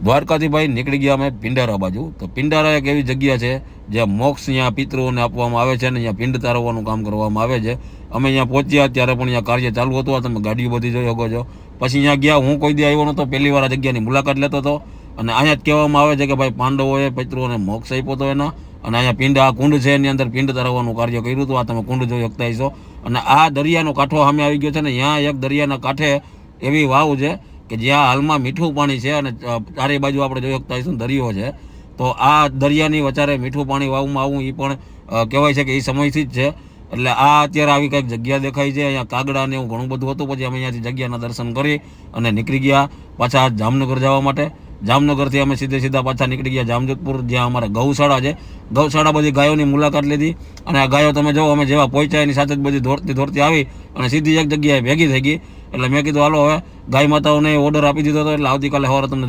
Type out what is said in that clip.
દ્વારકાથી ભાઈ નીકળી ગયા અમે પિંડારા બાજુ. તો પિંડારા એક એવી જગ્યા છે જ્યાં મોક્ષ અહીંયા પિતૃઓને આપવામાં આવે છે અને અહીંયા પિંડ તારવવાનું કામ કરવામાં આવે છે. અમે અહીંયા પહોંચ્યા ત્યારે પણ અહીંયા કાર્ય ચાલુ હતું. તમે ગાડીઓ બધી જોઈ શકો છો. પછી અહીંયા ગયા, હું કોઈ દી આવ્યો નહોતો, પહેલી વાર આ જગ્યાની મુલાકાત લેતો હતો. અને અહીંયા જ કહેવામાં આવે છે કે ભાઈ પાંડવોએ પિતૃઓને મોક્ષ આપ્યો હતો એના. અને અહીંયા પિંડ, આ કુંડ છે એની અંદર પિંડ તારવવાનું કાર્ય કર્યું હતું. આ તમે કુંડ જોઈ શકતા હશો. અને આ દરિયાનો કાંઠો સામે આવી ગયો છે ને, અહીંયા એક દરિયાના કાંઠે એવી વાવ છે કે જ્યાં હાલમાં મીઠું પાણી છે અને ચારે બાજુ આપણે જોઈ શકતા હશું દરિયો છે. તો આ દરિયાની વચારે મીઠું પાણી વાવમાં આવું એ પણ કહેવાય છે કે એ સમયથી જ છે. એટલે આ અત્યારે આવી કંઈક જગ્યા દેખાય છે. અહીંયા કાગડા ને એવું ઘણું બધું હતું. પછી અમે અહીંયાથી જગ્યાના દર્શન કરી અને નીકળી ગયા પાછા જામનગર જવા માટે. જામનગરથી અમે સીધા પાછા નીકળી ગયા જામજોધપુર, જ્યાં અમારે ગૌશાળા છે. ગૌશાળા બધી ગાયોની મુલાકાત લીધી. અને આ ગાયો તમે જો, અમે જેવા પહોંચ્યા એની સાથે જ બધી દોડતી આવી અને સીધી એક જગ્યાએ ભેગી થઈ ગઈ. એટલે મેં કીધું હાલો હવે ગાય માતાઓને ઓર્ડર આપી દીધો હતો, એટલે આવતીકાલે સવારે તમને